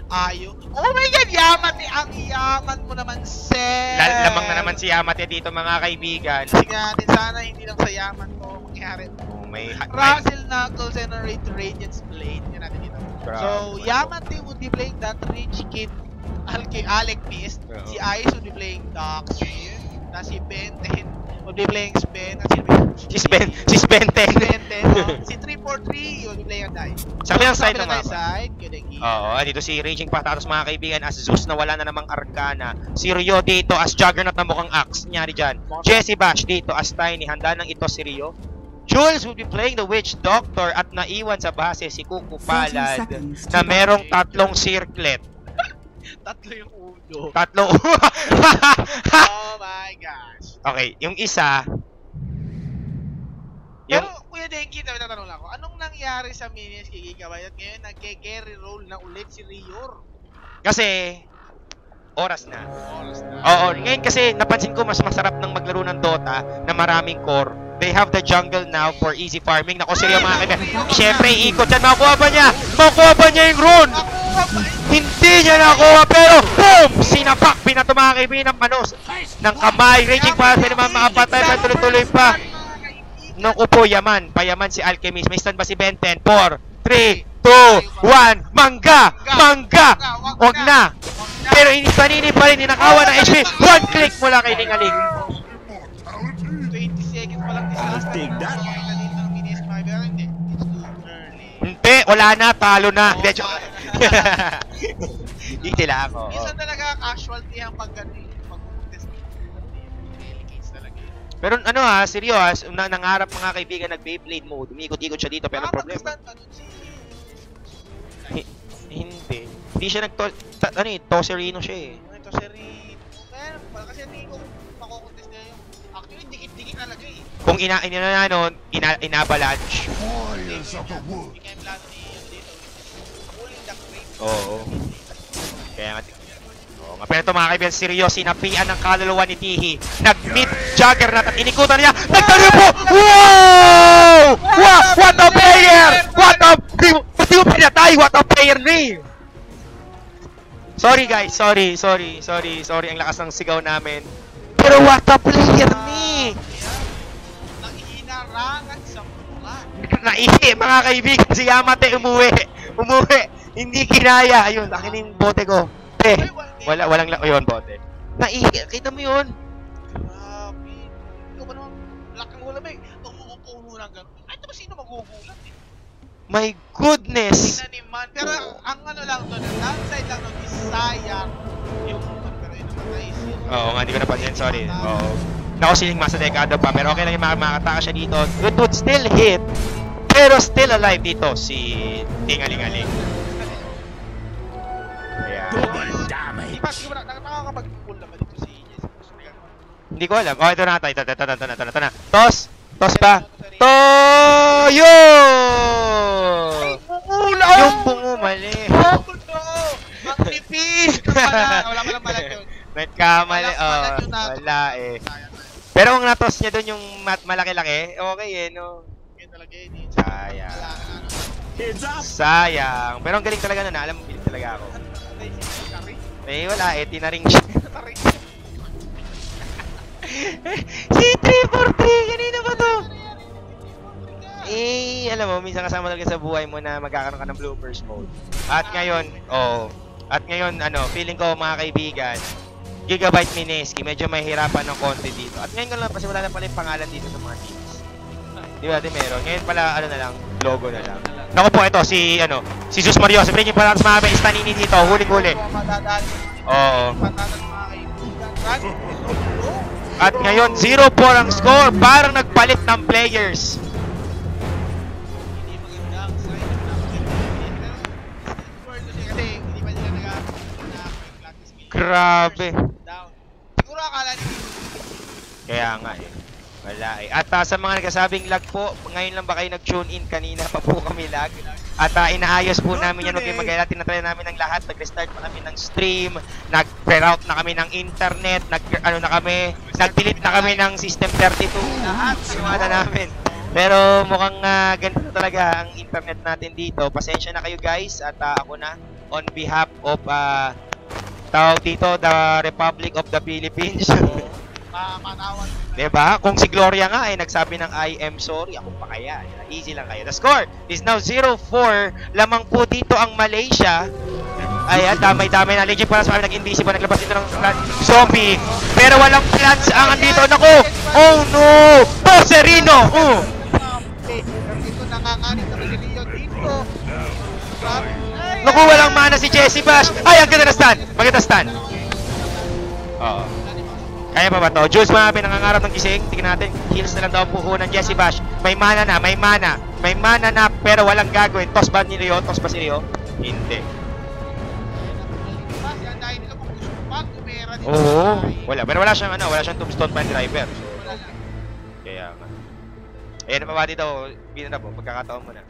Ayo. Oh my God, Yamate! Ang yaman mo naman, Sir! Lamang na naman si Yamate dito, mga kaibigan. Sige natin, sana hindi lang sa yaman ko mangyari. Oh, may Russell Knuckles and Radiance Blade. Yan natin dito. So, Yamate would be playing that Rich Kid, Alec Mist. Si Ice would be playing Doxy. Na si Benten would be playing Spen. Si Benten. Si 343 would be playing Dice. Sa kabilang side naman. Oo, dito si Raging Patatos, mga kaibigan, as Zeus na wala na namang Arcana. Si Rio dito as Juggernaut na mukhang axe. Nyari dyan. Jesse Bash dito as Tiny. Handa ng ito si Rio. Jules will be playing the Witch Doctor at naiwan sa base si Kuku Palad na merong tatlong circlet. Tatlo yung ulo. Tatlo. Oh my gosh. Okay, yung isa. Pero Kuya Denki, tatanong lang ako, anong nangyari sa minis kay Gigabyte at ngayon nagke-carry role na ulit si Rior? Kasi oras na. Oo, ngayon kasi napansin ko mas masarap ng maglaro ng Dota na maraming core. They have the jungle now for easy farming. Naku, seryo mga kaibigan. Siyempre, ikot dyan. Makuha ba niya? Makuha ba niya yung rune? Hindi niya nakuha, pero boom! Sinapak. Pinato mga kaibigan ng panos. Ng kamay. Raging para sa naman makapatay. Tuloy-tuloy pa. Naku po, yaman. Payaman si Alchemist. May stand ba si Benten? 4, 3, 2, 1. Mangga! Mangga! Huwag na! Pero panini pa rin. Ninakawa ng HP. One click mula kay Lingaling. 20 seconds pa lang distance. Hindi, wala na, talo na. Hindi, joke. Hindi sila ako. Minsan talaga casualty ang pag-test. Delicates talaga yun. Pero ano ha, seryoso, nangarap mga kaibigan nag-Beyblade mode. Umikot-ikot siya dito, pero problema. Hindi. Hindi siya Tosserino siya eh. Tosserino. Kasi hindi ko makukontest niya yung actually dikit-dikit talaga eh. Kung ina-avalanche. Oo. Kaya nga. Oo nga. Pero ito mga kaibigan, seryoso, sinapian ng kaluluwa ni Tihi. Nag-meet Juggernaut at inikutan niya. Nagtalo po! Wow! Wow! What a player! What a... Pati mo pinatay! What a player ni! Sorry guys, sorry. Ang lakas ng sigaw namin. Pero what a player ni! Nangihinarangan sa buwan. Naihi, mga kaibigan, si Yamate umuwi. Hindi kinaya. Ayun, akin yung bote ko. Walang yun, bote. Naihi, kita mo yun? Grabe. Ikaw ba naman, laking ulam eh. Umuupo lang gano'n. Ay, ito ba sino magugulat eh? My goodness! Tinaniman. Pero ang ano lang doon, ang downside lang doon is sayang yung pero yun namatay siya. Oo nga, hindi ko napansin. Sorry. Oo. Naku, siling masa dekado pa. Pero okay lang yung makataka siya dito. It would still hit. Pero still alive dito si Tingalingaling. Ayan. Di ba, nakakapag-pull naman dito si Jesus. Hindi ko alam. Oh, ito na. Ito na. Toss pa. Toyo! Yung bungo, mali. Oh, no! Ang nipis! Wala pa lang malat yun. Nagkamali. Wala eh. Pero kung natos niya doon yung malaki-laki, okay eh, no? Yun talaga yun. Sayang. Pero ang galing talaga na. Alam mo, bilis talaga ako. Eh, wala eh. Tinaring siya. Si 343! Kanina ba to? Eh, alam mo, minsan kasama talaga sa buhay mo na magkakaroon ka ng bloopers mode. At ngayon, feeling ko mga kaibigan, Gigabyte Mineski, medyo mahihirapan ng konti dito. At ngayon ko lang, kasi wala na pala yung pangalan dito sa mga teams. Di ba, meron. Ngayon pala, logo na lang. Naku po, ito, si Sus Mario, si Breaking Palatas, mga Stanini dito, huli-huli. Oo. At ngayon, 0-4 ang score, parang nagpalit ng players. Grabe. Siguro akala nila. Kaya nga eh. Wala eh. At sa mga nagkasabing lag po, ngayon lang ba kayo nag-tune in? Kanina pa po kami lag. At inaayos po namin yan. Huwag kayong mag-alala. Tinatry namin ng lahat. Nag-restart pa kami ng stream. Nag-reroute na kami ng internet. Nag-delete na kami ng System 32. Lahat. Sinuwala namin. Pero mukhang ganito talaga ang internet natin dito. Pasensya na kayo guys. At ako na. on behalf of tawag dito, the Republic of the Philippines. Matawan. Diba? Kung si Gloria nga ay nagsabi ng I am sorry, ako pa kaya. Easy lang kayo. The score is now 0-4. Lamang po dito ang Malaysia. Ayan, damay-damay na. Legit para sa kami nag-invisible. Naglabas dito ng zombie. Pero walang plans ang andito. Naku! Oh no! Toserino! Dito nanganganib naman si Leon dito. Naku, walang mana si Jessie Bash. Ay, ang ganda na stun. Maganda stun. Oo. Kaya pa ba to? Jules, mga pinangangarap ng gising. Tingnan natin. Heals na lang daw ang buho ng Jessie Bash. May mana na, may mana. May mana na, pero walang gagawin. Toss ba ni Rio? Toss ba si Rio? Hindi. Oo. Wala. Pero wala siyang ano, wala siyang tombstone pan driver. Kaya nga. Ayan na pa ba dito? Bino na po. Pagkakataon mo na.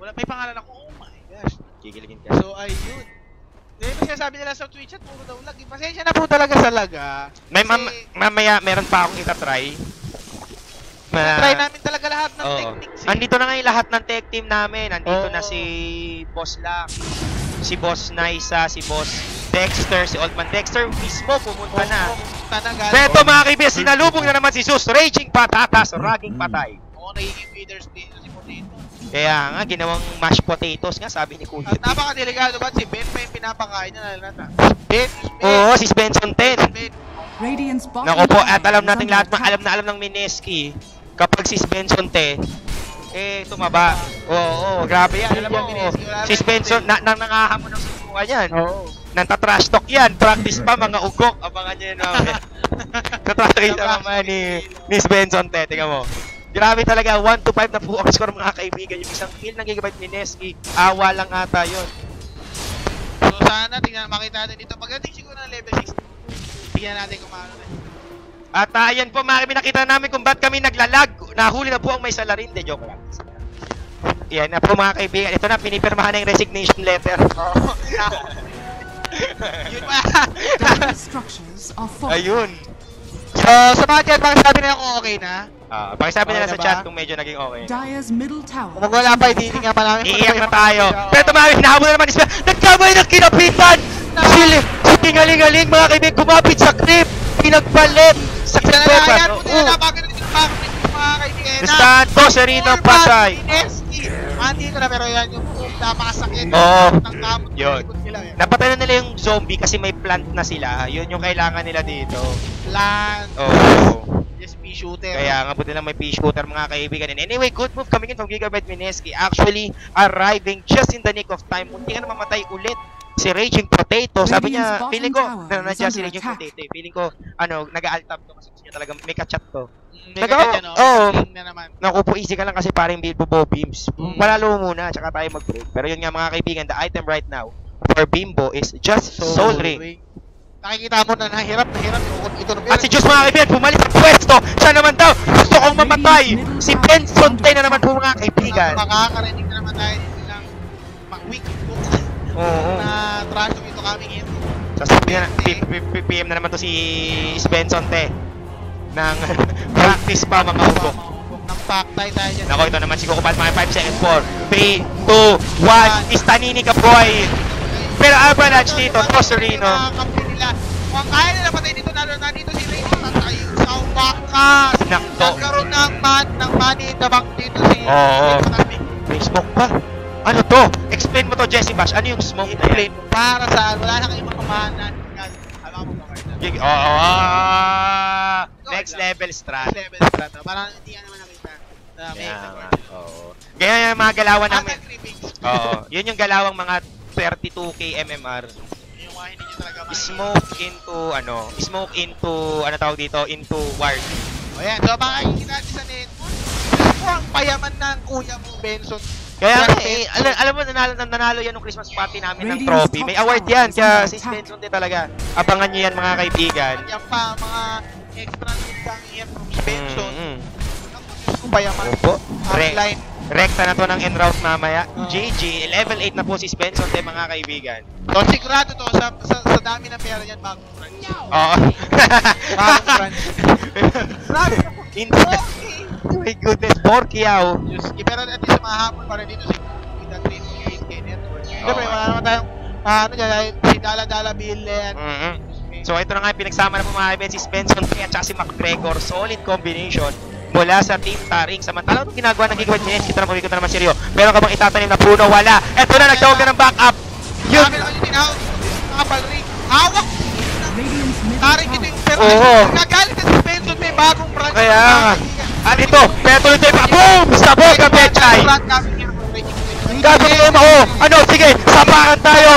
Wala pa yung pangalan ako. Oh my gosh. Kikiligin ka. So, ayun. Hindi ba sinasabi nila sa Twitch at puro daw lag. Pasensya na po talaga sa lag May mamaya, meron pa akong itatry. Try namin talaga lahat ng techniques. Andito na ngayon lahat ng tech team namin. Andito na si Boss Lang, si Boss Naisa, si Boss Dexter, si Oldman Dexter mismo pumunta na. Beto mga kaibigan, sinalubong na naman si Zeus. Raging patatas, raging patay. Oo, nagiging feeders din si Potato. Kaya nga, ginawang mashed potatoes nga, sabi ni Kuya. At napakadelikado ba si Ben pa yung pinapakain niya na Ben. Oo, si Benson 10. Naku po, at alam natin lahat, alam ng Mineski, kapag si Benson 10, tumaba. Oo, grabe yan. Alam mo, si Benson, nangangahamon ng subukan yan. Oo. Nantatrash talk yan. Practice pa, mga ugok. Abangan nyo yun namin. Natrash talk naman ni Benson 10. Tingnan mo. Grabe talaga, 1-5 na po ang score mga kaibigan. Yung isang kill ng Gigabyte Mineski, awa lang ata yun. So sana, makita natin dito. Pagdating siguro ng level 6, tingnan natin kung paano na. At ayan po mga kaibigan, nakita namin kung ba't kami naglalag. Nahuli na po ang may salarin. De, joke lang. Yan na po mga kaibigan. Ito na, pinipirmahan na yung resignation letter. Yun pa. Ayun. So, sa mga chat, pakisabi nila kung okay na. Pakisabi nila sa chat kung medyo naging okay. Kung wala pa, hindi nga pa namin. Iiyak na tayo. Pero tumawin, hinahabol na naman isla. Nagkamay ng kinapitan! Si tingaling-aling mga kaibigan, kumapit sa clip. Pinagpalit sa clip. Ayan po nila, napagano'n yung mga kaibigan. Santo, Serino, patay. Andito na, pero yan yung napakasakit. Oo. Ng kamot. Yun. Napatay na nila yung zombie kasi may plant na sila. Yun yung kailangan nila dito. Plant. Oo. Just pea shooter. Kaya nga buti lang may pea shooter mga kaibigan. And anyway, good move coming in from Gigabyte Mineski. Actually, arriving just in the nick of time. Munti ka na mamatay ulit. Si Raging Potato, sabi niya, feeling ko, nandiyan si Raging Potato. Feeling ko, nag-alt-tab to kasi gusto niya talaga may ka-chat to. Naku po, easy ka lang kasi parang Bilbo beams. Palalo mo muna, tsaka tayo mag-break. Pero yun nga mga kaibigan, the item right now for Bimbo is just Soul Ring. Nakikita mo na nahirap ito na. At si Diyos mga kaibigan, bumalik sa pwesto. Siya naman daw, gusto kong mamatay. Si Benson 10 na naman po mga kaibigan. Makakarinig na naman tayo dito ng week book na trash ito coming in. Sasabi na, PM na naman to si Benson 10 ng practice pa mga ugok. Ng paktay tayo dyan. Nako, ito naman si Kukupal mga 5 seconds. 4, 3, 2, 1. Istanini ka boy. Pero Avalanche dito, Toserino. Kung kaya nila patay dito, nandito si Ray. Tatay sa bakas. Nagkaroon ng money in the bank dito si Oo. May smoke pa. Ano to? Explain mo to, Jessie Bash. Ano yung smoke na yan? Para saan? Wala na kayong mapamahanan. Alam mo ba? Next level strat. Parang hindi ka naman nakita. Kaya yung mga galawan namin. Yun yung galawang mga 32k MMR. Yung mga hindi nyo talaga smoke into tawag dito, into ward. O yan, so makikita natin sa network. Ito ang payaman ng kuya mo, Benson. Kaya alam mo, nanalo yan ng Christmas party namin ng trophy. May award yan, kaya si Benson din talaga. Abangan nyo yan mga kaibigan. Yan pa, mga extra nitang yan from Benson. Ang payaman. Online. Rekta na to ng en-route mamaya. GG, level 8 na po si Benson din mga kaibigan. So sigurado to, sa dami ng pera yan, bagong branch. Oo. Bagong branch. Oh my goodness, Porkiao. Pero at least mahabol pa rin dito si Kita 3 network. Siyempre, wala naman tayong, ano dyan, si Dala-Dala Billen. So ito na nga, pinagsama na po mga kaibigan si Spenson T at saka si McGregor. Solid combination mula sa Team Taring. Samantalang itong ginagawa ng Gigabyte Minutes, kita na pumikot na naman si Rio. Meron ka bang itatanim na puno? Wala. Ito na, nagtawag ka ng backup. Yun. Sabi na kasi tinawag, nakapalring. Hawak! Taring ito yung pero nagagalit na si Spenson may bagong branch. Kaya nga. At ito, pero tuloy pa. Boom! Sabog ka, Betchay! Gagawin mo, ano, sige, sapakan tayo!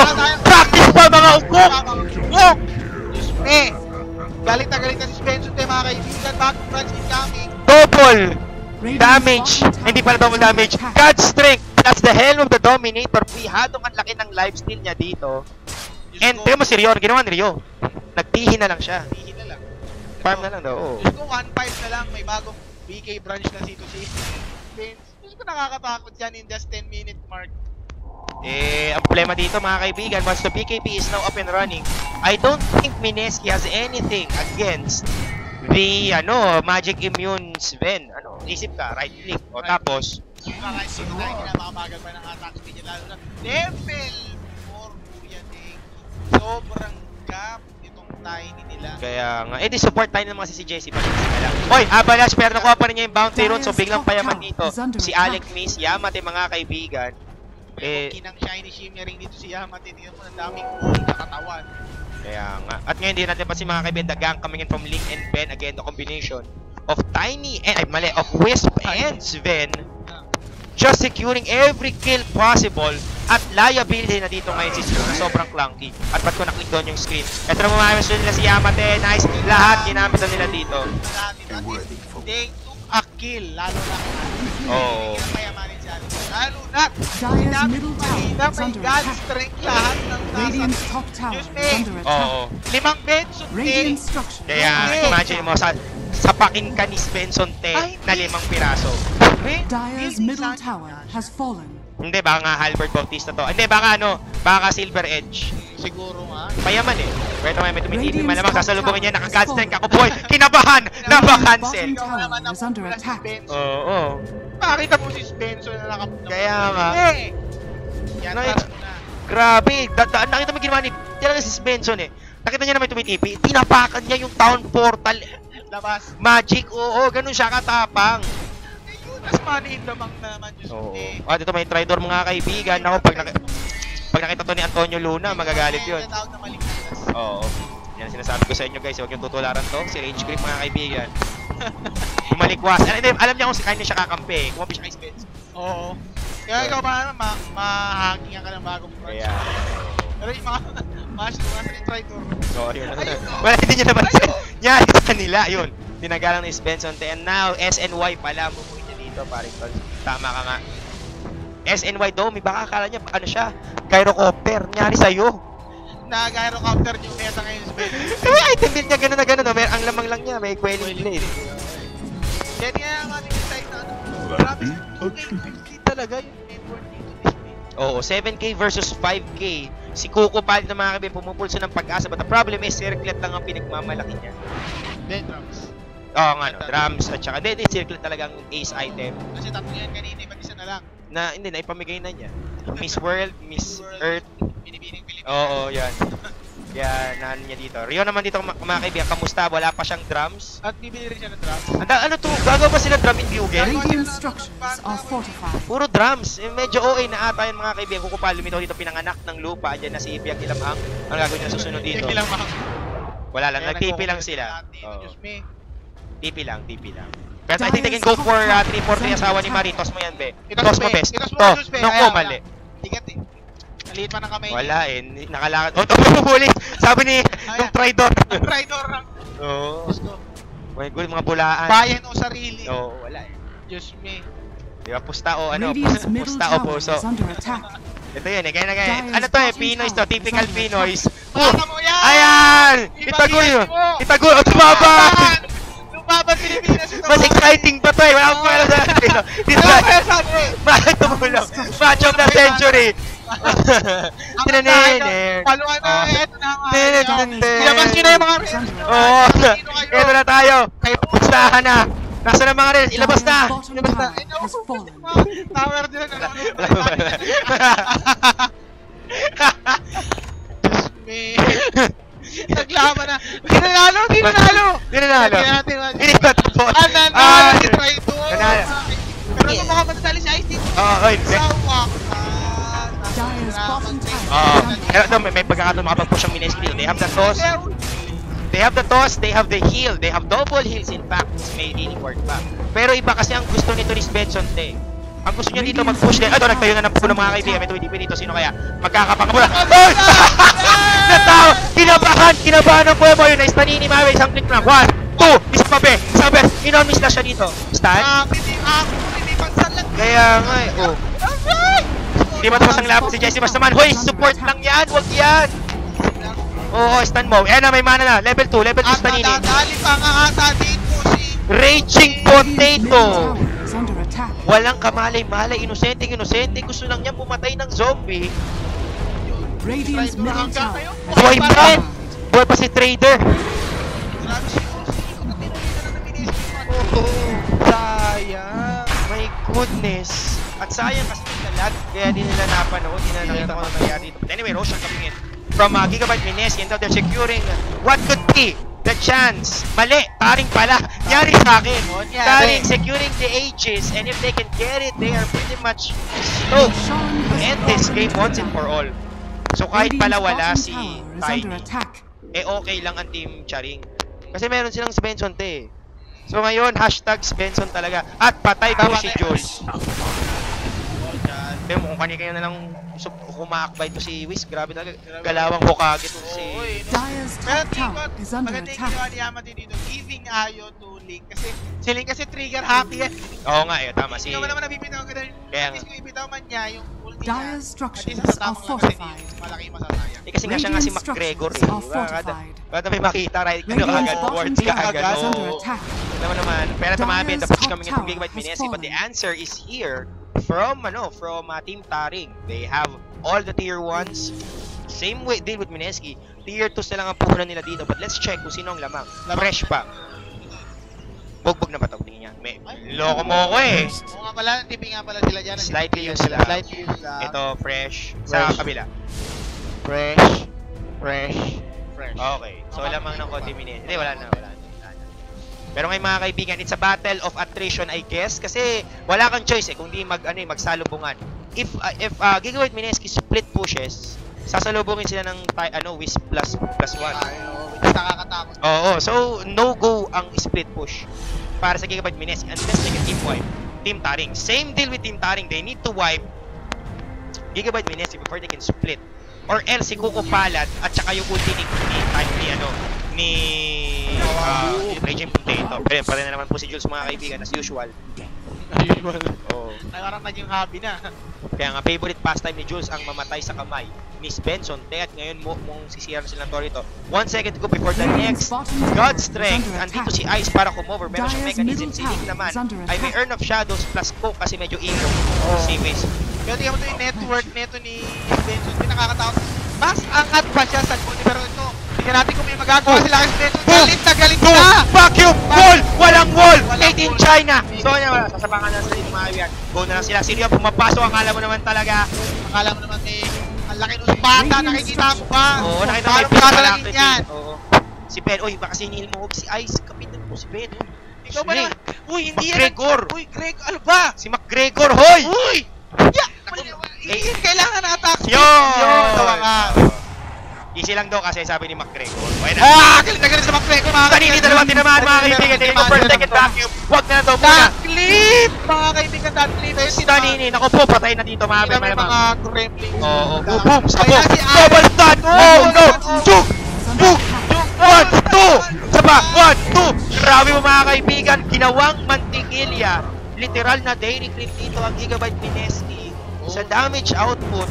Practice pa mga ukok! Ukok! Galit na si Spencer tayo mga kaibigan. Bagong branch incoming. Double damage! Hindi pala double damage. God strength! That's the helm of the Dominator. Pihadong ang laki ng lifesteal niya dito. And tingnan mo si Rio, ginawa ni Rio. Nagtihi na lang siya. Tihin na lang. Farm na lang daw. Diyos ko, 1-5 na lang. May bagong BK branch na si Spence. Diyos ko, nakakatakot yan in just 10-minute mark. Ang problema dito mga kaibigan, once the PKP is now up and running, I don't think Mineski has anything against the Magic Immune Sven. Isip ka, right click. O tapos, right click tayo, kinapakabagal pa ng attack speed lalo na level 4 Kuya Ding. Sobrang gap itong tiny nila. Kaya nga, di support tayo ng mga si Jesse pa lang. Hoy, Avalanche, pero nakuha pa rin niya yung bounty rune, so biglang payaman dito. Si Alec Miss, Yamate mga kaibigan. May kinang shiny shimmering dito si Yamate. Tingnan mo, ang daming cool na katawan. Kaya nga. At ngayon din natin pa si mga kaibigan, the gang coming in from Link and Ben. Again, the combination of Tiny, of Wisp and Sven. Just securing every kill possible. At liability na dito ngayon si Sven na sobrang clunky. At ba't ko naklik doon yung screen? Ito na mamamas nila si Yamate. Nice. Lahat ginamit na nila dito. They took a kill. Lalo na. Payamanin si Alex. Lalo na. Sinabit mahina. May God strength lahat ng nasa. Diyos me. 5 Benson T. Kaya imagine mo sapakin ka ni Benson T na 5 piraso. Dire's middle tower has fallen. Hindi, baka nga Halbert Bautista to. Hindi, baka Silver Edge. Siguro nga. Payaman eh. Pwede naman may tumitili. Malamang sasalubungin niya. Naka-godstrike ako, boy. Kinabahan! Napa-cancel. Oo. Pakita mo si Spencer na nakapunta. Kaya nga. Yan, grabe. Nakita mo ginawa ni talaga si Spencer eh. Nakita niya na may tumitipi. Tinapakan niya yung town portal. Labas. Magic, ganun siya katapang. Mas manihin lamang na naman yung At ito may Tridor mga kaibigan. Ako, pag nakita to ni Antonio Luna, magagalit yun. Oo. Yan sinasabi ko sa inyo guys. Huwag yung tutularan to. Si Rage Grip mga kaibigan. Bumalikwas. Alam niya kung kanya siya kakampi. Kumapi siya kay Spence. Oo. Kaya ikaw mahangin ka ng bagong branch. Pero yung mga Tridor. So, yun. Wala, hindi niya naman. Nyari sa kanila. Yun. Tinagalang ni Spence. And now, SNY pala. Paring tol. Tama ka nga. SNY daw, may baka akala niya, siya? Gyrocopter. Nyari sa'yo. Na-gyrocopter yung meta ngayon sa Spence. Kaya item build niya gano'n na gano'n. Ang lamang lang niya, may quelling blade. Yan nga ang ating side na grabe, 2K50 talaga yung network dito ni Spence. Oo, 7K versus 5K. Si Kuko palit na mga kaibigan, pumupulso ng pag-asa. But the problem is, circlet lang ang pinagmamalaki niya. Then drums. Oo nga, drums at saka, hindi, circle talagang ace item. Kasi tatlo yan kanina, ba't isa na lang? Hindi, naipamigay na niya. Miss World, Miss Earth. Binibining Pilipinas. Oo, yan. Kaya, naan niya dito. Rio naman dito, mga kaibigan, kamusta? Wala pa siyang drums. At bibili rin siya ng drums. Ano to? Gagawa ba sila drum in Bugle? Radiant structures are fortified. Puro drums. Medyo OA na ata yung mga kaibigan. Kukupal, lumitaw dito pinanganak ng lupa. Diyan na si Ibiang Ilamang. Ang gagawin niya susunod dito. Wala lang, nag-TP lang sila. TP lang. Pero I think they can go for 3-4 asawa ni Marie. Toss mo yan, be. Toss mo, best. Noko, mali. Tigat eh. Naliit pa ng kamay niya. Wala eh. Nakalakad. Tumuli. Sabi ni yung Tridor. Tridor lang. Oo. My God, mga bulaan. Bayan o sarili. Oo, wala eh. Diyos me. Diba, pusta o puso. Ito yan eh, kaya. Ano to eh, Pinoys to, typical Pinoys. Ayan! Itagoy! O, tumabang! Lumabang Pilipinas ito. Mas exciting pa to eh, wala akong pala sa atin. Bakit tumulong? Match of the century! Paluan na, eto na nga. Ilabas nyo na yung mga rin. Oo, eto na tayo. Pustahan na. Nasa na mga rin, ilabas na. Tower din na. Diyos me. Naglaban na. Di nanalo! Di nanalo! Di nanalo. Hindi ba tapos? Nanalo si Traitor! Nanalo. Pero kung makapagsali si Ice dito. Oy. Sa wakas. Dire's bottom tower is Pero under ito, may pagkakataon makapag-push ang Mineski. They have the toss. They have the toss, they have the heal. They have double heals in fact. May healing ward pa. Pero iba kasi ang gusto nito ni Svensson Te. Ang gusto niya dito mag-push din. Ito, nagtayo na ng puno mga kaibigan. May tuwid dito. Sino kaya? Magkakapangamula. Ay! Natawa! Kinabahan ng Pueblo. Yun, nice panini Mawe. Isang click lang. 1, 2, isa pa be. Isa be. Inon-miss na siya dito. Stun? Hindi pansan lang. Kaya nga eh. Oh. Hindi matapos ang laban si Jesse Bass naman. Hoy, support lang yan. Huwag yan. Oo, stun mo. Ayan na, may mana na. Level 2 At panini. nadadali pa nga ata dito si... Raging middle Potato. tower is under attack. Walang kamalay-malay. Inosente. Gusto lang niya pumatay ng zombie. Radiant's middle tower Boy man! Boy pa si Trader. Grabe si Osi. Katino na ng Minisky. Sayang. My goodness. At sayang kasi lahat. Kaya di nila napanood. Di na nakita ko na nangyari dito. But anyway, Roshan coming in from Gigabyte Mineski, and now they're securing what could be the chance. Mali. Taring pala. Nyari sa akin. Taring securing the ages, and if they can get it, they are pretty much stoked to end this game once and for all. So kahit pala wala si Tiny, okay lang ang team Charing. Kasi meron silang Svensson Te. So ngayon, hashtag Svensson talaga. At patay po si Jules. Pero kung kanina na lang kumakbay to si Whis, grabe talaga. Galawang Hokage to si... Dire's Pero top tower is under maganda yung attack. ginawa ni Yamate dito, giving ayo to Link. Kasi si Link kasi trigger happy yan. Oo nga eh, tama si... Hindi naman nabibitaw ka dahil Kaya at least kung ibitaw man niya yung ulti niya. Dire's structures at least are sa fortified. malaki masasayang. Eh kasi nga siya nga si Radiant McGregor eh. structures are fortified. Kada may makita, right? Ano Radiant's agad? bottom Wards ka tower agad. is under Oo. attack. Naman. Pero tumabi, the Dire's push top coming in from tower Gigabyte has Mineski, but the fallen. answer is here from Team Taring. They have all the tier 1s. Same way deal with Mineski. Tier 2s na lang ang puhunan nila dito. But let's check kung sino ang lamang. Fresh pa. Bugbog na ba ito? Tingin niya. May loko mo ko eh. Oo nga pala, tipping nga pala sila dyan. Slightly used sila. Slightly used lang. Ito, fresh. Sa kabila. Fresh. Okay. So lamang ng konti minutes. Hindi, wala na. Pero ngayon mga kaibigan, it's a battle of attrition I guess. Kasi wala kang choice eh kung di magsalubungan. If Gigabyte Mineski split pushes, sasalubungin sila ng Wisp plus 1. Which is nakakatakot. Oo, so no go ang split push para sa Gigabyte Mineski unless they can team wipe. Team Taring. Same deal with Team Taring. They need to wipe Gigabyte Mineski before they can split. Or else si Kuko Palad at saka yung ulti ni Raging Potato. Pero pa rin na naman po si Jules mga kaibigan as usual. Oh. Ay, parang naging hobby na. Kaya nga favorite pastime ni Jules ang mamatay sa kamay ni Svensson Te at ngayon mong sisiyaran sila ng Torito. 1 second to go before the next God Strength. Andito si Ice para come-over. Meron siyang mechanism. Si Link naman ay may Earn of Shadows plus Coke kasi medyo ego si Whis. Pero tingnan mo ito yung network neto ni Svensson. Hindi nakakatakot. Mas angat pa siya sa goal. Pero ito, tingnan natin kung may magagawa sila kay Svensson. Galit na! Vacuum! Wall! Walang wall! Made in China! So yan, wala. Sasabangan na sila yung mga iwan. Go na lang sila. Sino yung pumapasok? Akala mo naman talaga. Akala mo naman ang laki ng bata. Nakikita mo ba? Oo, nakita Paano magkakalagin yan? Oo. Si Ben, oy, baka sinihil mo si Ice. Kapitan mo si Ben. Ikaw ba naman? Uy, hindi yan. McGregor! Uy, Greg, ano ba? Si McGregor, hoy! Uy! Yeah! Hindi kailangan na attack. Yun! Tawa ka. Easy lang daw kasi sabi ni McGregor. Galit na galit sa McGregor. Kanini dalawang tinamaan mga kaibigan. Tingin ko first second vacuum. Huwag na daw muna. Clip! Mga kaibigan, that clip. Ayun Si Tanini, naku po, patay na dito mga May malamang. mga gremlins. Oo, boom, sabog. Ayan si Ice. Double stun! Oh no! Chuk! Chuk! 1, 2! Saba! 1, 2! Grabe mo mga kaibigan, ginawang mantikilya. Literal na daily clip dito ang Gigabyte Mineski. Sa damage output,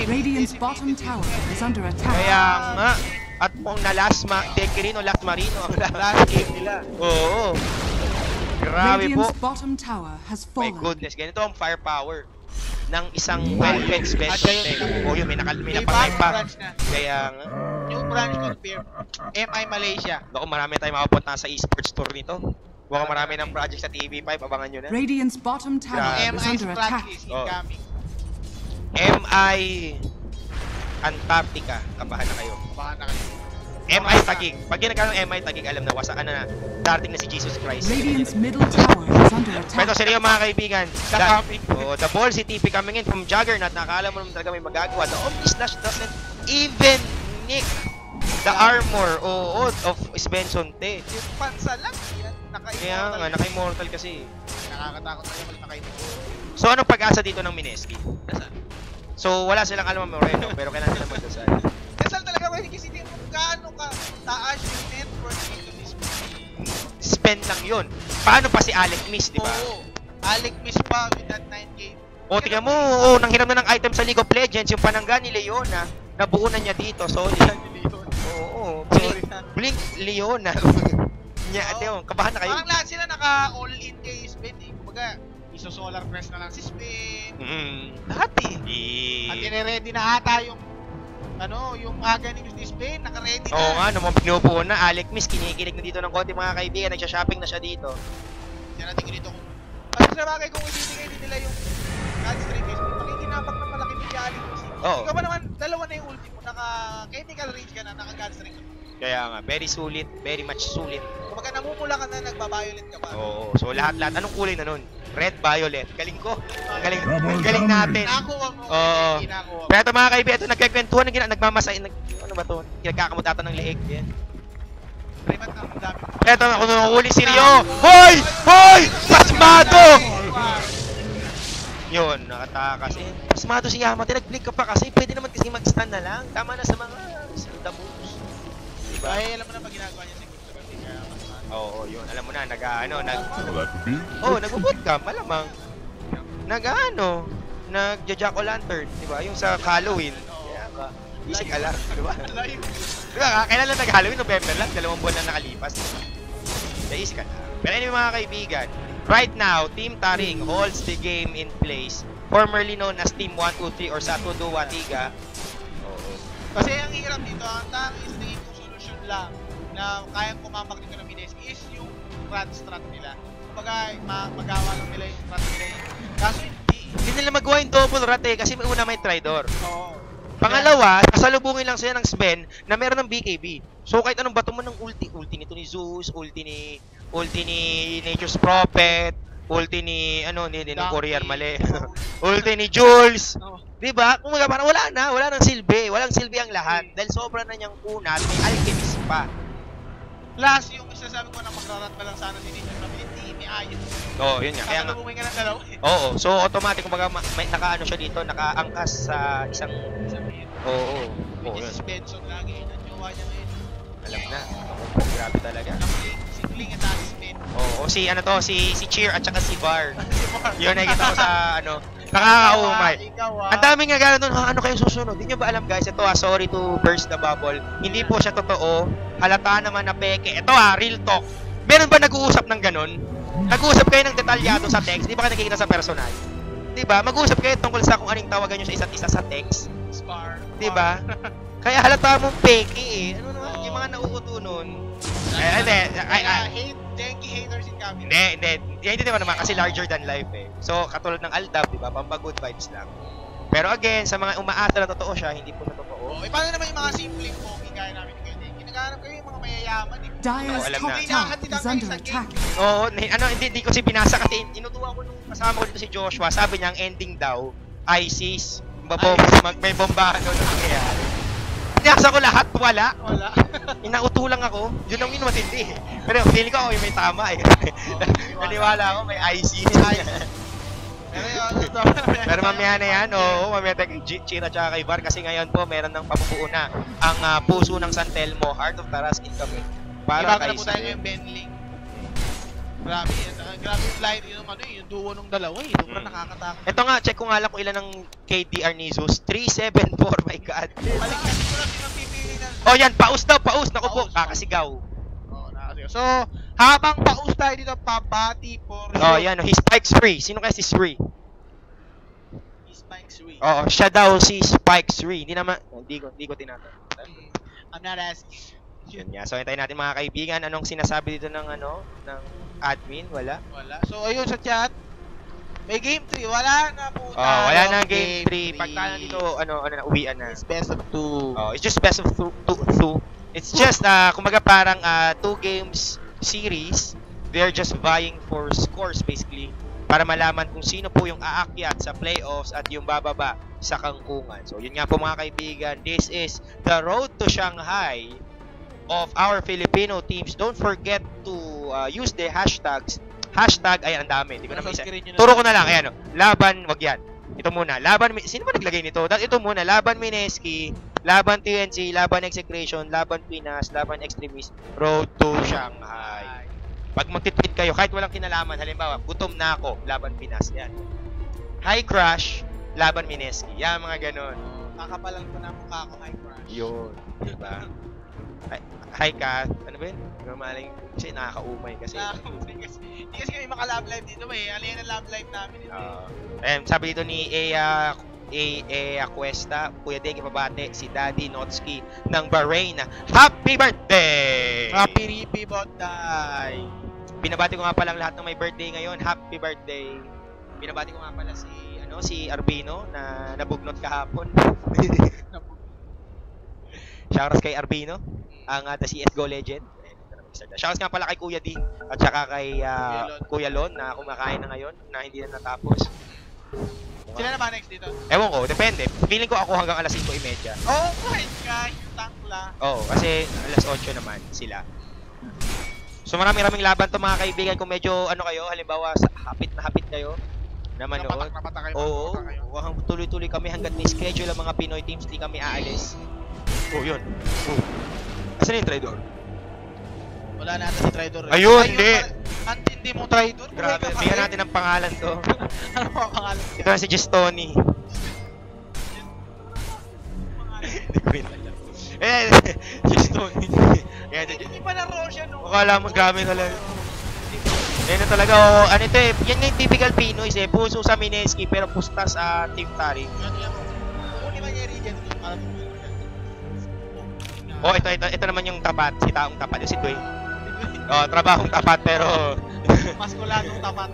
Radiant's bottom tower is under attack. kaya nga, at kung nalasma, Dekirino, Lasmarino ang Last game nila. Oo. Grabe po. Radiant's bottom tower has My fallen. goodness, ganito ang firepower ng isang well-fed special. Oh, yun, may napatay pa. Branch na. Kaya nga, New branch confirmed. MI Malaysia. baka marami tayong makapunta sa esports tour nito. Baka marami ng project sa TV5, abangan nyo na. Radiant's bottom tower is MI under attack. Strategies incoming. MI Antarctica. Kabahan na kayo. Baka na kayo. MI Taguig. Pag ginagawa ng MI Taguig, alam na, wasakan na darating na si Jesus Christ. Radiant's middle tower is under Pero attack. seryo mga kaibigan, the ball si TP coming in from Juggernaut, nakakala mo naman talaga may magagawa. The Omni Slash doesn't even nick the armor of Svensson Te. Yung pansa lang yan. Kaya nga, naka-immortal kasi. Nakakatakot na yung naka-immortal. So anong pag-asa dito ng Mineski? Dasal. So wala silang alam ang Moreno, pero kailangan nila magdasal. Dasal talaga kasi hindi mo gaano ka taas yung network dito mismo. Spend lang yun. Paano pa si Alec Miss, di ba? Oo. Alec Miss pa with that 9k. O, tingnan mo, nang hiram na ng item sa League of Legends, yung panangga ni Leona, nabuo na niya dito, solid. Oo, Blink Leona. Nya, oh. Kabahan na kayo. Parang lahat sila naka all-in kay Sven eh. Kumbaga, iso-solar press na lang si Sven. Lahat eh. At ready na ata yung yung aga ni Sven, naka-ready na. Oo nga, naman pinupuo na. Alec Miss, kinikilig na dito ng konti mga kaibigan. Nagsha-shopping na siya dito. Yan natin ko dito. Kasi sa bagay kung ibibigay din nila yung Godstream case, makikinabak na malaki ni Alec Miss. Ikaw ba naman, dalawa na yung ulti mo, naka-chemical range ka na, naka-Godstream ka. Kaya nga, very sulit, very much sulit. Kumbaga namumula ka na, nagba-violet ka pa. Oo, so lahat-lahat. Anong kulay na nun? Red, violet. Galing ko. Galing natin. Nakuha mo. Oo. Nakuha mo. Pero ito mga kaibigan, ito nagkakwentuhan, nagmamasay, ano ba ito? Nagkakamot ata ng liig. Yan. Primat ang dami. Eto, ako nung huli si Rio. Hoy! Hoy! Pasmado! Yun, nakatakas eh. Pasmado si Yamate, nag-blink ka pa kasi. Pwede naman kasi mag-stand na lang. Tama na sa mga dabos. Diba? Ay, alam mo na pag ginagawa niya siguro sa gabi. Kaya Oo, yun. Alam mo na, nag-bootcamp, malamang. Nag-jack-o'-lantern, diba? Yung sa Halloween. Kaya ba? Isig alam, diba? Diba, kailan lang nag-Halloween? November lang, 2 buwan lang nakalipas. Kaya isig alam. Pero anyway mga kaibigan, right now, Team Taring holds the game in place. Formerly known as Team 123 or Satudo Watiga. Kasi ang hirap dito, ang tanging solution lang na kayang kumamak dito ng Mineski is yung grad strat nila. Kumbaga, magawa lang nila yung strat nila eh. Kaso hindi nila magawa yung double rat eh, kasi una may Tridor. Oo. Pangalawa, sasalubungin lang sila ng Sven na meron ng BKB. So kahit anong bato mo ng ulti nito ni Zeus, ulti ni Nature's Prophet, ulti ni Courier mali. ulti ni Jules. Diba? Kung parang wala nang silbi. Walang silbi ang lahat. Dahil sobra na niyang kunat, may alchemist pa. Plus, yung isasabi ko na magrarat pa lang sana si Ninja Sabi, hindi, may ayos. Oo, yun nga. Kaya nga. Bumay ka ng dalawa eh. Oo, so automatic, kumbaga, nakaano siya dito, nakaangkas sa isang... Oo. Which is Benson lagi, yun ang jowa niya ngayon. Alam na. Grabe talaga. Singling attachment. Oo, si Cheer at saka si Bar. Yun, nakikita ko sa nakakaumay. Ang dami nga gano'n doon, ano kayo susunod? Hindi nyo ba alam guys, ito sorry to burst the bubble. Hindi po siya totoo. Halata naman na peke. Ito real talk. Meron ba nag-uusap ng gano'n? Nag-uusap kayo ng detalyado sa text, di ba kayo nakikita sa personal? Di ba? Mag-uusap kayo tungkol sa kung anong tawagan nyo sa isa't isa sa text. Di ba? Kaya halata mong peke eh. Ano naman, yung mga nauuto nun. Denki haters in cabinet. Hindi naman kasi larger than life eh. So, katulad ng Aldab, di ba? Pampa-good vibes lang. Pero again, sa mga umaasa na totoo siya, hindi po na totoo. Paano naman yung mga simpleng pogi gaya namin ni Denki? Naghahanap kayo yung mga mayayaman eh. Dire's top tower is under attack. Oo, hindi ko si binasa kasi inutuwa ko nung kasama ko dito si Joshua. Sabi niya, ang ending daw, ISIS. May bombahan doon na nangyayari. Pinasa ko lahat, wala. Inauto lang ako. Yun ang matindi eh. Pero feeling ko, may tama eh. Naniwala ako, may IC. Pero mamaya na yan, mamaya tayo kay Chira at kay Bar kasi ngayon po, meron ng pabubuo na ang puso ng San Telmo, Heart of Taraskin kami. Para kay Sven. Tayo yung Benling. Grabe yung line yung duo ng dalawa eh. Sobrang nakakatakot. Ito nga, check ko nga lang kung ilan ng KDR ni Zeus. 374, my god. Balik kasi ko lang pinapipili na. Oh yan, paus. Naku po, kakasigaw. So, habang paus tayo dito, pabati for yan, he spikes free. Sino kaya si Sri? He spikes free. Oo, siya daw si spikes free. Hindi ko tinatanong. I'm not asking. Yun nga. So, hintayin natin mga kaibigan. Anong sinasabi dito ng ng admin? Wala? So, ayun sa chat. May game 3, wala na po Oh, wala na game 3. Pagka dito, ano na, uwian na. It's best of 2. Oh, it's just best of 2. It's just, kumbaga parang 2 games series. They're just vying for scores basically. Para malaman kung sino po yung aakyat sa playoffs at yung bababa sa kangkungan. So, yun nga po mga kaibigan. This is the road to Shanghai of our Filipino teams. Don't forget to use the hashtags. Hashtag, ay, ang dami. Hindi ko na isa. Turo ko na lang. Ayan, laban, wag yan. Ito muna. Laban, sino ba naglagay nito? Ito muna. Laban Mineski, Laban TNC, Laban Execration, Laban Pinas, Laban Extremist, Road to Shanghai. Pag magtitweet kayo, kahit walang kinalaman, halimbawa, gutom na ako, Laban Pinas. Yan. High Crush, Laban Mineski. Yan, mga ganon. Kakapalang ko na mukha ko, High Crush. Yun. Diba? Hi ka, ano ba yun? Normaling kasi nakakaumay kasi. Hindi kasi kami maka-love live dito eh. Alien ang love live namin dito. Sabi dito ni Ea Cuesta, Kuya Deng ipabate si Daddy Notsky ng Bahrain. Happy birthday! Happy birthday! Binabati ko nga pala lahat ng may birthday ngayon. Happy birthday! Binabati ko nga pala si Arbino na nabugnot kahapon. Shoutouts kay Arbino, ang the CSGO legend. Shoutouts nga pala kay Kuya D at saka kay Kuya Lon na kumakain na ngayon na hindi na natapos. Sila na ba next dito? Ewan ko, depende. Feeling ko ako hanggang alas 5:30. Oh my gosh, tangla. Oo, kasi alas 8 naman sila. So maraming laban to mga kaibigan. Kung medyo kayo, halimbawa hapit na hapit kayo na manood. Napatak kayo. Oo, tuloy-tuloy kami hanggat may schedule ang mga Pinoy teams, di kami aalis. Oh, yun. Asan yung Tridor? Wala na si Tridor. Ayun, hindi. Antindi mo Tridor. Grabe, bigyan natin ng pangalan to. Ano ba ang pangalan? Ito na si Gestoni. Hindi ko rin alam. Gestoni. Hindi pa na Roshan, no? Akala mo, grabe na lang. Yan na talaga, ano ito eh. Yan yung typical Pinoy eh. Puso sa Mineski, pero pusta sa Team Tari. Kung lima niya region, Oh, ito naman yung tapat, si taong tapat, si Dwayne. Oh, trabahong tapat pero maskuladong tapat.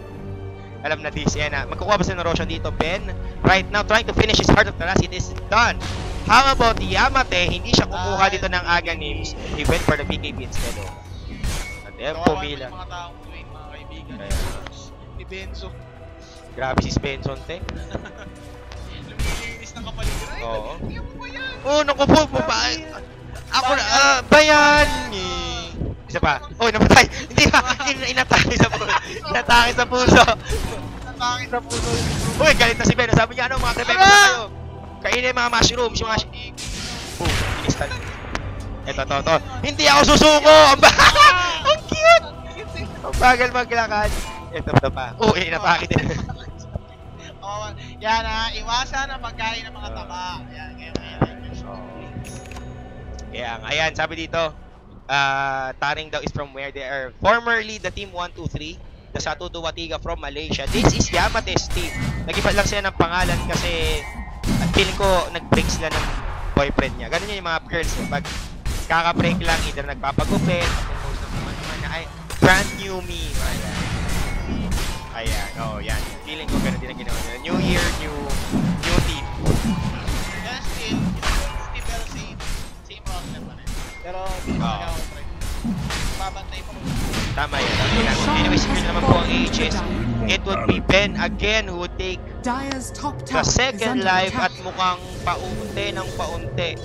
Alam na this, yan na. Magkukuha ba sa Roshan dito, Ben? Right now, trying to finish his Heart of the Last. It is done. How about Yamate? Hindi siya kukuha dito ng Aganims. He went for the BKB instead. At yan, pumila. Mga taong Dwayne, mga kaibigan. Ni Benzo. Grabe si Benson, te. Lumilinis ng kapaligiran. Oo. Hindi mo ba yan? Oh, naku po, babae. Ako na, bayan! Isa pa. Oh, namatay. Hindi ba? Inatake sa puso. Inatake sa puso. Inatake sa puso. Uy, galit na si Ben. Sabi niya, mga trepema na kayo. Kainin mga mushrooms. Yung mga... Oh, inistan. Ito. Hindi ako susuko! Ang cute! Ang bagal maglakad. Ito pa. Oh, inatake din. Yan iwasan ang pagkain ng mga taba. Yan, Kaya nga, ayan, sabi dito, Taring daw is from where they are formerly the team 123, the Satutu Watiga from Malaysia. This is Yamate's team. Nag-iba lang siya ng pangalan kasi feeling ko nag-break sila ng boyfriend niya. Ganun yung mga girls pag kaka-break lang, either nagpapagupit, post ng naman na ay brand new me. Ayan, oh yan. Feeling ko ganun din ang ginawa nila. New year, new team. Yeah, still same problem pa rin. Pero hindi naman ako try. Babantay pa ko. Tama yan. Anyways, yun naman po ang AHS. It would be Ben again who would take the second life at mukhang paunti ng paunti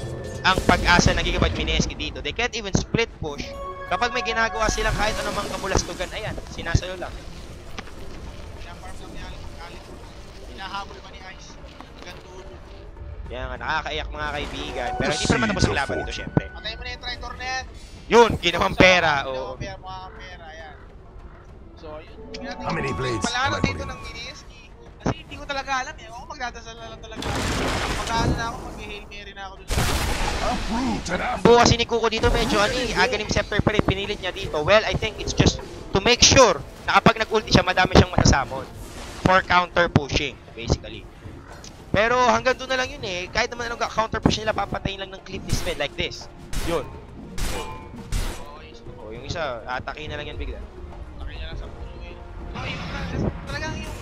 ang pag-asa ng Gigabyte Mineski dito. They can't even split push. Kapag may ginagawa silang kahit anumang kamulastugan, ayan, sinasalo lang. Pinafarm lang ni Alex. Hinahabol pa ni Ice. Gantulo. Kaya nga, nakakaiyak mga kaibigan. Pero hindi pa naman tapos ang laban dito, syempre. Patay mo na yung Tritor na yan. Yun, ginawang pera. Oo. Ginawang pera, yan. So, yun. How many blades? Palaro dito ng Mineski. Kasi hindi ko talaga alam eh. Ako magdadasal na lang talaga. Mag-aala na ako, mag-Hail Mary na ako dun. Bukas si Kuko dito medyo Aghanim Scepter pa rin pinilit niya dito. Well, I think it's just to make sure na kapag nag-ulti siya, madami siyang masasamon for counter pushing, basically. Pero hanggang doon na lang yun eh. Kahit naman anong counter push nila, papatayin lang ng clip this like this. Yun. Oh, yung isa, atakin na lang yan bigla. Atakin niya lang sa puso eh. Oh, yun talagang yung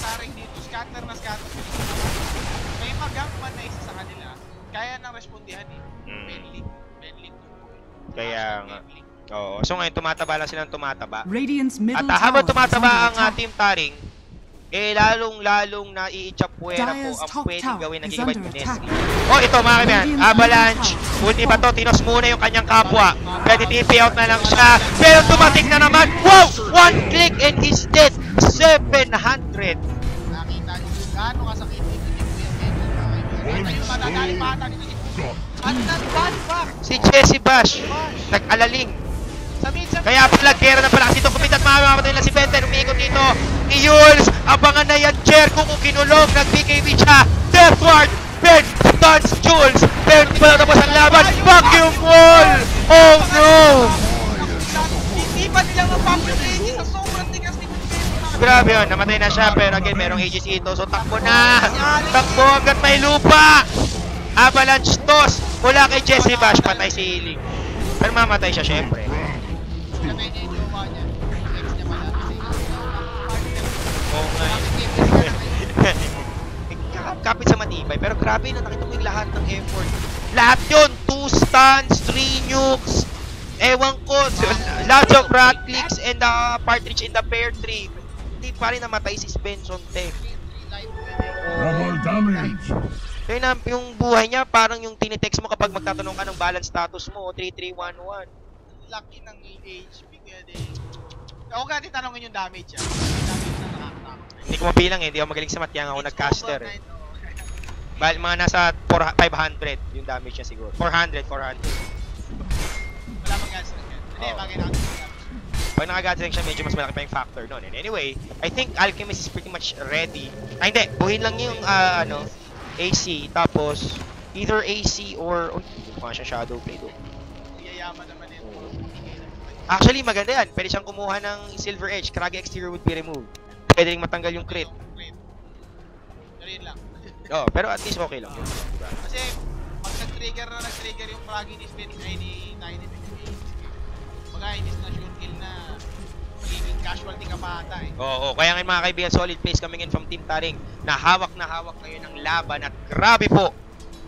Taring dito, scatter na scatter. May mag-gank man na isa sa kanila, kaya nang respondihan eh. Benlink 2. Kaya nga. Oo. So ngayon, tumataba lang silang tumataba. Radiant's middle At habang tower is tumataba under ang attack. Team Taring, lalong-lalong na i-chapwera po Dyer's ang top pwedeng tower gawin ng is Gigabyte under Mineski. attack. Oh, ito mga kaibigan, Radiant's Avalanche. middle tower. Buti ba to, tinos muna yung kanyang kapwa. Pwede TP out na lang siya. Pero tumating na naman. Wow! One click and he's dead. 700. Nakita niyo kung gaano kasakit dito ni Kuya Benlink, mga kaibigan. At yung madagaling bata dito si at nag-back. Si Jesse Bash, nag-alaling. Sa mid-sa Kaya pala, gera na pala. Dito kumitat mamamatay nila si Benten. Umiikot dito. Yules, abangan na yan. Jericho kung kinulong. Nag-BKB siya. Deathward. Ben, Dance, Jules. Ben, di pa natapos ang laban. Vacuum wall. Oh no. hindi pa nila mapapalagi sa sobrang tigas ni Benlink. Grabe yun. Namatay na siya. Pero again, merong Aegis ito. So takbo na. Takbo hanggat may lupa. Avalanche toss. Mula kay Jesse Bash. Patay si Healing. Pero mamatay siya syempre. Katay niya yung jowa niya. Ex niya pala. Oo nga. Kapit sa matibay. Pero grabe na, nakita mo yung lahat ng effort. Lahat yun! 2 stuns, 3 nukes. Ewan ko. Lots of rat clicks and the partridge in the pair 3. Hindi pa rin namatay si Svensson Tech. Double damage. Kaya na, yung buhay niya, parang yung tinitext mo kapag magtatanong ka ng balance status mo, 3311. Laki ng HP kaya din. Ako nga titanongin yung damage ah. Yung damage na nakakatakot. Hindi ko mabilang eh, hindi ako magaling sa math, kaya nga ako nag-caster eh. Mga nasa 500 yung damage niya siguro. 400. Wala mang gas lang yan. Hindi, Oo. bagay natin yung damage. Pag naka-gadget siya, medyo mas malaki pa yung factor nun. And anyway, I think Alchemist is pretty much ready. Ay hindi, buhin lang yung AC, tapos either AC or... Oh, hindi pa siya shadow play doon. Yayaman naman yun. Actually, maganda yan. Pwede siyang kumuha ng Silver Edge. Kragi exterior would be removed. Pwede rin matanggal yung crit. Pero yun lang. Oh, pero at least okay lang yun. Diba? Kasi, pag nag-trigger yung fragi ni Spin, ay ni Tiny Defense. Baga, inis na sure kill na magiging casualty ka pa ata eh. Oo, kaya ngayon mga kaibigan, solid plays coming in from Team Taring. Na hawak kayo ng laban at grabe po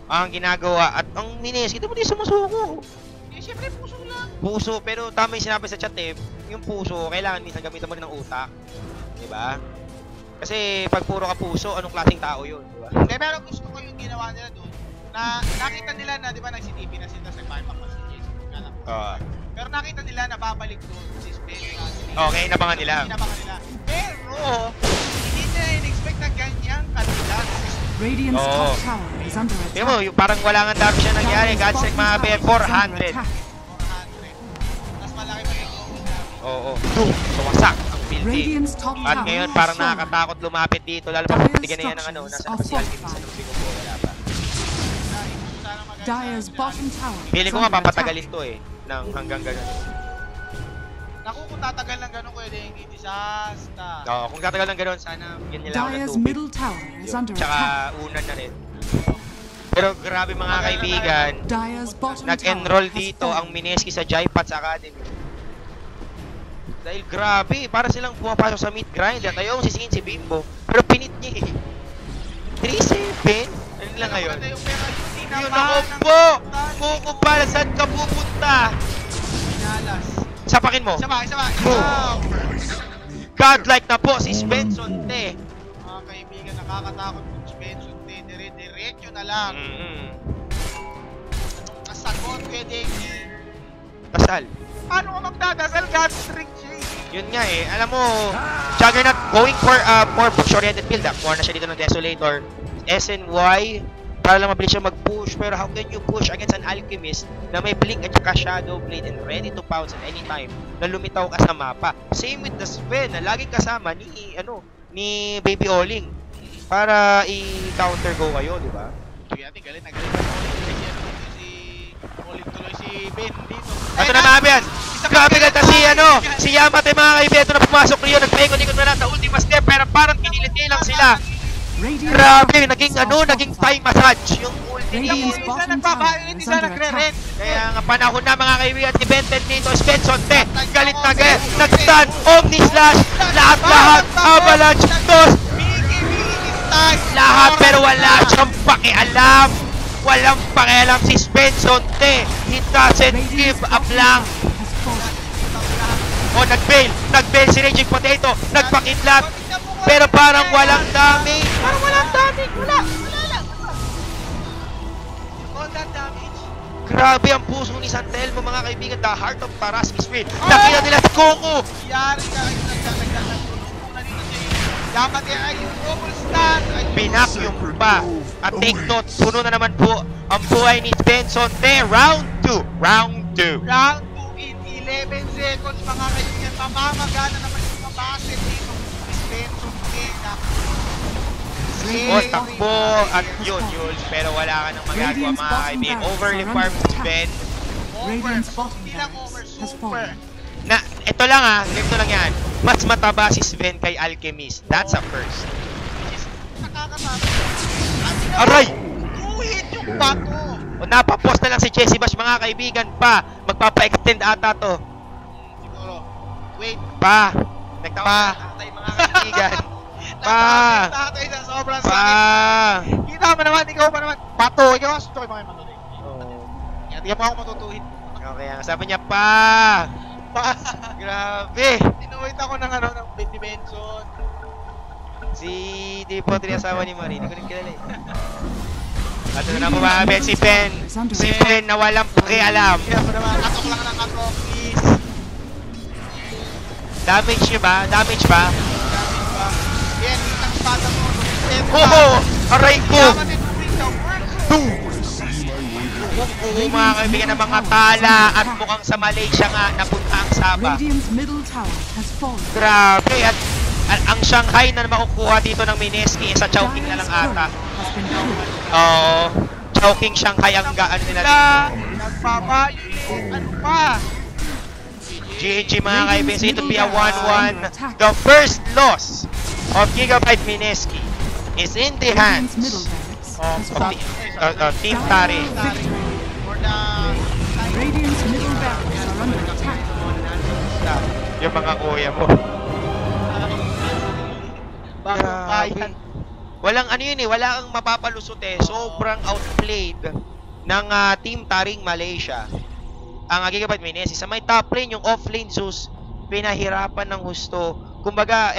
ang ginagawa. At ang Mineski, ito mo din sumusuko. Eh, syempre puso lang. Puso, pero tama yung sinabi sa chat eh, yung puso, kailangan minsan gamitan mo rin ng utak. Diba? Kasi pag puro ka puso, anong klaseng tao yun? Diba? Hindi, pero gusto ko yung ginawa nila doon. Na nakita nila na, di ba, nag-CTP na sila sa nag-fireback pa si Jason. Pero nakita nila na babalik doon si Spin. Okay, inabangan nila. Pero, hindi nila in-expect na ganyan kanila. Radiant's Oo. top tower is under Tingnan mo, attack. yung parang wala nga damage siya nangyari. Godsec mga kaibigan, 400. 400. Mas malaki pa yung going namin. Oo. Sumasak ang building. Radiant's top At tower ngayon, is parang falling. nakakatakot lumapit dito. Lalo pa Dyer's bigyan na yan ng ano. Nasa structures na ba si are Alchemist? Anong bigo po? Wala pa. Dyer's bottom tower Pili is ko nga under papatagalin attack. to eh. Nang hanggang ganun. Naku, kung tatagal ng gano'n, Kuya Dengi, disaster. Oo, kung tatagal ng ganun, sana bigyan nila ako ng Dyer's tubig. middle tower is under attack. Tsaka unan na rin. Pero grabe mga kaibigan, Dyer's bottom nag-enroll tower has dito ang fallen. Mineski sa Jaipots Academy. Dahil grabe, para silang pumapasok sa mid grind at ayaw sisingin si Bimbo. Pero pinit niya eh. 3-7? Ano lang ngayon? Maganda yung pera yun, di Yun naman ako ng po! total. Kukupal, saan ka pupunta? Pinalas. Sapakin mo. Isa ba? Boom. Wow! Godlike na po si Svensson Te. Mga kaibigan, nakakatakot kung Svensson, dire-diretso na lang. Kasagot, Kuya Dengi. Kasal. Paano ka magdadasal? Godstrick siya eh. Yun nga eh. Alam mo, Juggernaut going for more push-oriented build up. More na siya dito ng Desolator. SNY, para lang mabilis siya mag-push. Pero how can you push against an Alchemist na may Blink at saka Shadow Blade and ready to pounce at any time na lumitaw ka sa mapa? Same with the Sven na laging kasama ni Baby Oling para i-counter go kayo, di ba? Kuya, galit na galit. Si Oling tuloy si Ben dito. Ito na namin yan! Grabe ganda si Yamate mga kaibigan. Ito na pumasok niyo. Nagpaikot-ikot na lang sa ultima step pero parang kinilit lang sila. Radiant's Grabe, naging Thai massage yung ulti. Radiant's bottom tower is under attack. Kaya nga panahon na mga kaibigan, si Benten dito, Svensson Te, galit na galit, nag-stun, Omni Slash, lahat-lahat, Avalanche, Toss, Nice! lahat pero wala siyang pakialam. Walang pakialam si Svensson Te. He doesn't give a blank. Has fallen. O, nag-bail si Raging Potato. Nagpakidlat. Pero parang walang damage. Parang walang damage. Wala lang. All that damage. Grabe ang puso ni Santelmo, mga kaibigan. The heart of Tarrasque is real. Nakita nila si Coco. Yari ka kayo nagdadagdag. Una dito siya yun. Dapat ay yung double stand. Pinakyong pa. At take note, puno na naman po ang buhay ni Svensson Te. Round 2. Round 2. Round 2 in 11 seconds, mga kaibigan. Mamamagana naman yung mabase dito. Svensson Te. O, takbo. At yun. Pero wala ka nang magagawa, mga kaibigan. Overly farm si Sven. Radiant's bottom Hindi lang barracks over, has super. fallen. Na, ito lang ganito lang yan. Mas mataba si Sven kay Alchemist. That's a first. Nakakasabi. Aray! Tuhit yung bato. O, napapost na lang si Jesse Bash, mga kaibigan pa. Magpapa-extend ata to. Siguro. Wait. Pa. Nagtawa na mga kaibigan. Pa. Tatay sa sobrang Pa. sakit. Kita mo naman, ikaw pa naman. Bato, ikaw ang sutoy mga matuloy. Hindi mo ako matutuhin. Okay, ang sabi niya pa. Grabe. Tinuwit ako ng dimension. Si Tipo, asawa ni Marie. Hindi ko rin kilala eh. At ito na bumabit si Ben. Si Ben na walang pakialam. Kaya mo naman, katok lang ng katok, please. Damage niyo ba? Damage ba? Gamit ba? Yan, isang espada mo. Oh! Aray ko! Yaman din bring the work. Oo, mga kaibigan ng mga tala at mukhang sa Malaysia nga napunta ang Sabah. Radiant's middle tower has fallen. Grabe. At ang Shanghai na makukuha dito ng Mineski sa Chowking na lang ata. Has been killed. Oo. Chowking Shanghai ang gaan nila dito. Nagpapayo ano pa? GG mga kaibigan. So it will be a 1-1. The first loss of Gigabyte Mineski is in the Radiant's hands middle barracks has of fallen. Team Tari. For the... Radiant's middle barracks are under attack. Yung mga kuya mo. Bagong bayan. Walang ano yun eh, wala kang mapapalusot eh. Sobrang outplayed ng Team Taring Malaysia. Ang Gigabyte Mineski. Sa may top lane, yung off lane Zeus, pinahirapan ng husto. Kumbaga,